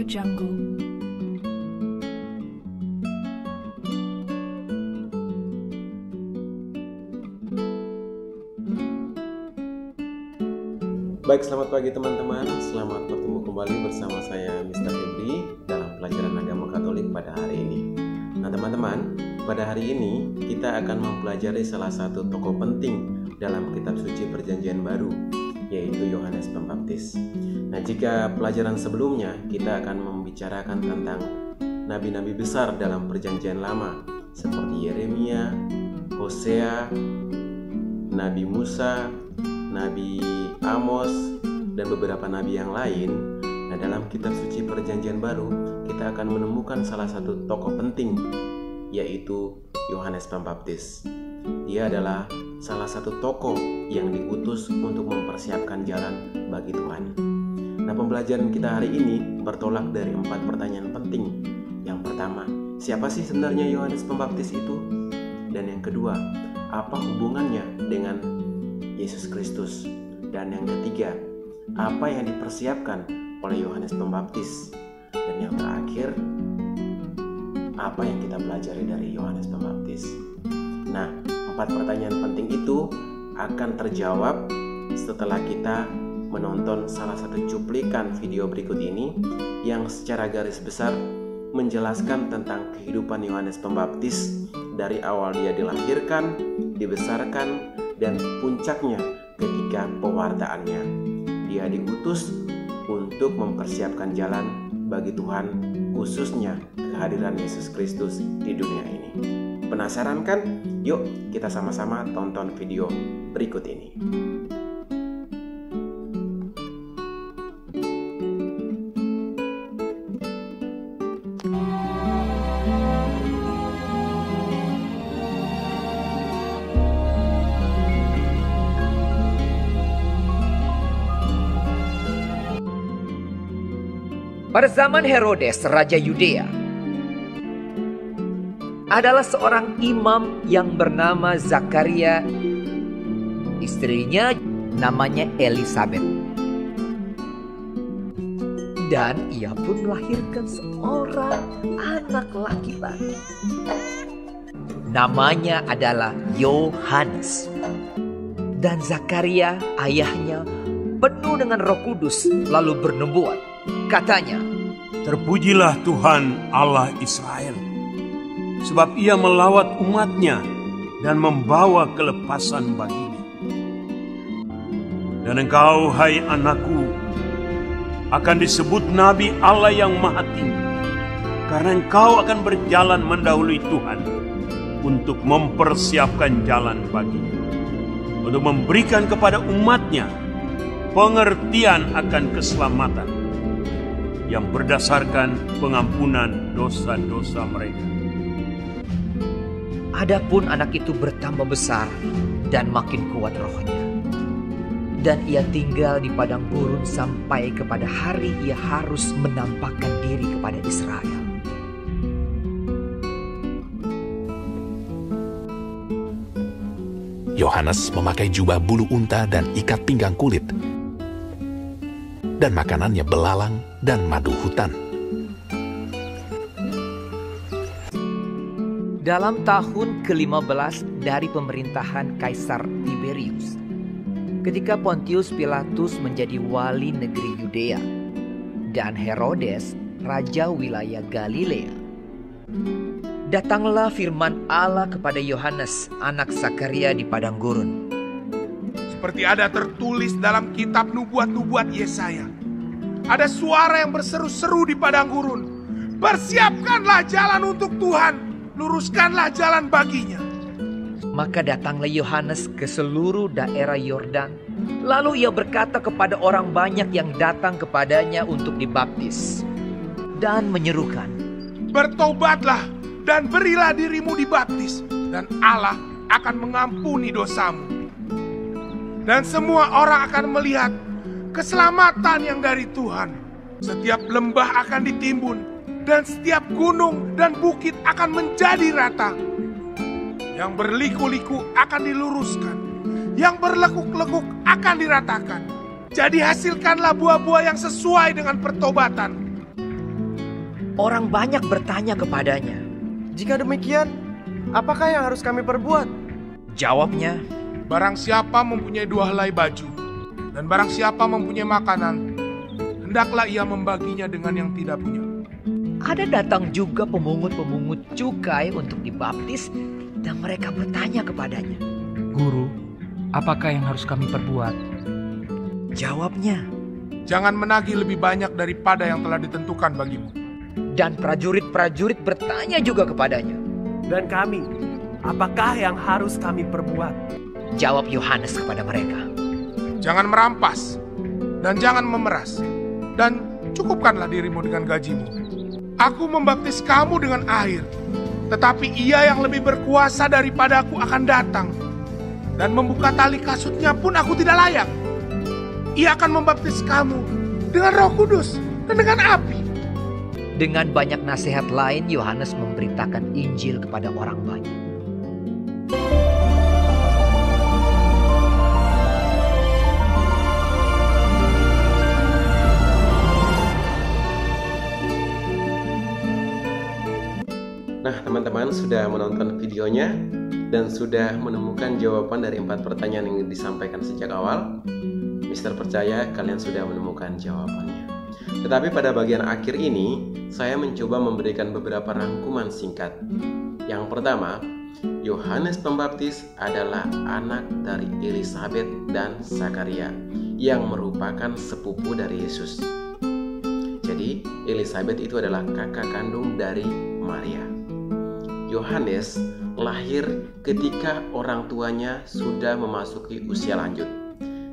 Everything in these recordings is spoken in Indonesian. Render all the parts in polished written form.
Jungle. Baik, selamat pagi teman-teman. Selamat bertemu kembali bersama saya Mr. Febri dalam pelajaran agama Katolik pada hari ini. Nah teman-teman, pada hari ini kita akan mempelajari salah satu tokoh penting dalam kitab suci Perjanjian Baru, yaitu Yohanes Pembaptis. Nah, jika pelajaran sebelumnya kita akan membicarakan tentang nabi-nabi besar dalam Perjanjian Lama seperti Yeremia, Hosea, Nabi Musa, Nabi Amos, dan beberapa nabi yang lain. Nah, dalam kitab suci Perjanjian Baru kita akan menemukan salah satu tokoh penting, yaitu Yohanes Pembaptis. Dia adalah salah satu tokoh yang diutus untuk mempersiapkan jalan bagi Tuhan. Nah, pembelajaran kita hari ini bertolak dari 4 pertanyaan penting. Yang pertama, siapa sih sebenarnya Yohanes Pembaptis itu? Dan yang kedua, apa hubungannya dengan Yesus Kristus? Dan yang ketiga, apa yang dipersiapkan oleh Yohanes Pembaptis? Dan yang terakhir, apa yang kita pelajari dari Yohanes Pembaptis? Nah, 4 pertanyaan penting itu akan terjawab setelah kita menonton salah satu cuplikan video berikut ini yang secara garis besar menjelaskan tentang kehidupan Yohanes Pembaptis dari awal dia dilahirkan, dibesarkan, dan puncaknya ketika pewartaannya. Dia diutus untuk mempersiapkan jalan bagi Tuhan, khususnya kehadiran Yesus Kristus di dunia ini. Penasaran kan? Yuk kita sama-sama tonton video berikut ini. Pada zaman Herodes, Raja Yudea, adalah seorang imam yang bernama Zakaria. Istrinya namanya Elisabet. Dan ia pun melahirkan seorang anak laki-laki. Namanya adalah Yohanes. Dan Zakaria, ayahnya, penuh dengan Roh Kudus, lalu bernubuat. Katanya, "Terpujilah Tuhan Allah Israel, sebab ia melawat umatnya dan membawa kelepasan baginya. Dan engkau, hai anakku, akan disebut Nabi Allah yang Maha Tinggi, karena engkau akan berjalan mendahului Tuhan untuk mempersiapkan jalan baginya, untuk memberikan kepada umatnya pengertian akan keselamatan yang berdasarkan pengampunan dosa-dosa mereka." Adapun anak itu bertambah besar dan makin kuat rohnya. Dan ia tinggal di padang gurun sampai kepada hari ia harus menampakkan diri kepada Israel. Yohanes memakai jubah bulu unta dan ikat pinggang kulit, dan makanannya belalang dan madu hutan. Dalam tahun ke-15 dari pemerintahan Kaisar Tiberius, ketika Pontius Pilatus menjadi wali negeri Yudea dan Herodes raja wilayah Galilea, datanglah firman Allah kepada Yohanes, anak Zakaria di padang gurun. Seperti ada tertulis dalam kitab nubuat-nubuat Yesaya. Ada suara yang berseru-seru di padang gurun. "Persiapkanlah jalan untuk Tuhan, luruskanlah jalan baginya." Maka datanglah Yohanes ke seluruh daerah Yordan. Lalu ia berkata kepada orang banyak yang datang kepadanya untuk dibaptis, dan menyerukan, "Bertobatlah dan berilah dirimu dibaptis, dan Allah akan mengampuni dosamu. Dan semua orang akan melihat keselamatan yang dari Tuhan. Setiap lembah akan ditimbun, dan setiap gunung dan bukit akan menjadi rata. Yang berliku-liku akan diluruskan, yang berlekuk-lekuk akan diratakan. Jadi hasilkanlah buah-buah yang sesuai dengan pertobatan. Orang banyak bertanya kepadanya. Jika demikian, apakah yang harus kami perbuat? Jawabnya, Barang siapa mempunyai 2 helai baju, dan barang siapa mempunyai makanan, hendaklah ia membaginya dengan yang tidak punya. ada datang juga pemungut-pemungut cukai untuk dibaptis, dan mereka bertanya kepadanya. Guru, apakah yang harus kami perbuat? Jawabnya, Jangan menagih lebih banyak daripada yang telah ditentukan bagimu. dan prajurit-prajurit bertanya juga kepadanya. Dan kami, apakah yang harus kami perbuat? Jawab Yohanes kepada mereka, Jangan merampas, dan jangan memeras, dan cukupkanlah dirimu dengan gajimu. Aku membaptis kamu dengan air, tetapi ia yang lebih berkuasa daripada aku akan datang, dan membuka tali kasutnya pun aku tidak layak. Ia akan membaptis kamu dengan Roh Kudus dan dengan api. Dengan banyak nasihat lain, Yohanes memberitakan Injil kepada orang banyak. Nah, teman-teman sudah menonton videonya dan sudah menemukan jawaban dari 4 pertanyaan yang disampaikan sejak awal. Mister percaya kalian sudah menemukan jawabannya. Tetapi pada bagian akhir ini, saya mencoba memberikan beberapa rangkuman singkat. Yang pertama, Yohanes Pembaptis adalah anak dari Elisabet dan Zakaria yang merupakan sepupu dari Yesus. Jadi, Elisabet itu adalah kakak kandung dari Maria. Yohanes lahir ketika orang tuanya sudah memasuki usia lanjut.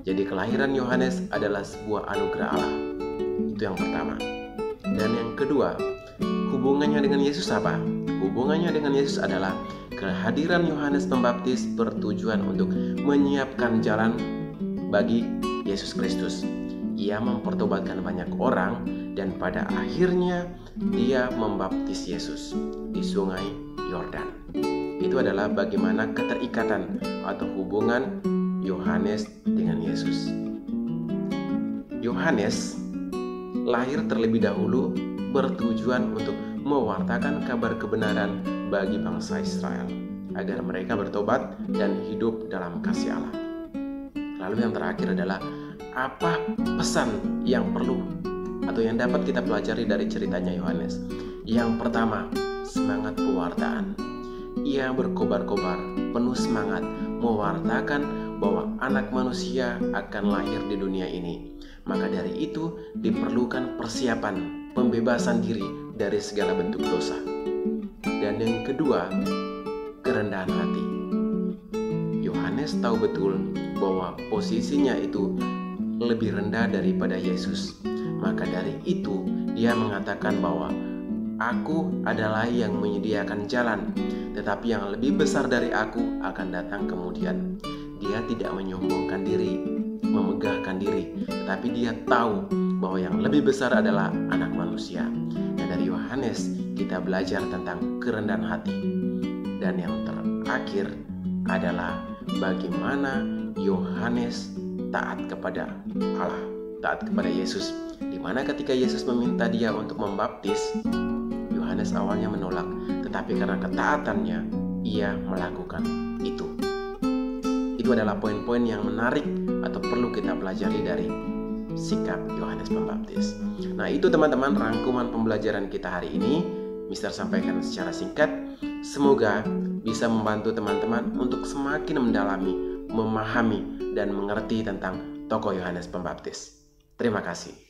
Jadi kelahiran Yohanes adalah sebuah anugerah Allah. Itu yang pertama. Dan yang kedua, hubungannya dengan Yesus apa? Hubungannya dengan Yesus adalah kehadiran Yohanes Pembaptis bertujuan untuk menyiapkan jalan bagi Yesus Kristus. Ia mempertobatkan banyak orang dan pada akhirnya dia membaptis Yesus di sungai Yordan. Itu adalah bagaimana keterikatan atau hubungan Yohanes dengan Yesus. Yohanes lahir terlebih dahulu bertujuan untuk mewartakan kabar kebenaran bagi bangsa Israel agar mereka bertobat dan hidup dalam kasih Allah. Lalu yang terakhir adalah apa pesan yang perlu atau yang dapat kita pelajari dari ceritanya Yohanes. Yang pertama, semangat pewartaan. Ia berkobar-kobar, penuh semangat mewartakan bahwa anak manusia akan lahir di dunia ini. Maka dari itu diperlukan persiapan pembebasan diri dari segala bentuk dosa. Dan yang kedua, kerendahan hati. Yohanes tahu betul bahwa posisinya itu lebih rendah daripada Yesus. Maka dari itu dia mengatakan bahwa aku adalah yang menyediakan jalan, tetapi yang lebih besar dari aku akan datang kemudian. Dia tidak menyombongkan diri, memegahkan diri, tetapi dia tahu bahwa yang lebih besar adalah anak manusia. Dan dari Yohanes kita belajar tentang kerendahan hati. Dan yang terakhir adalah bagaimana Yohanes taat kepada Allah, taat kepada Yesus. Di mana ketika Yesus meminta dia untuk membaptis, Yohanes awalnya menolak, tetapi karena ketaatannya ia melakukan itu. Itu adalah poin-poin yang menarik atau perlu kita pelajari dari sikap Yohanes Pembaptis. Nah, itu teman-teman rangkuman pembelajaran kita hari ini. Mister sampaikan secara singkat. Semoga bisa membantu teman-teman untuk semakin mendalami, memahami, dan mengerti tentang tokoh Yohanes Pembaptis. Terima kasih.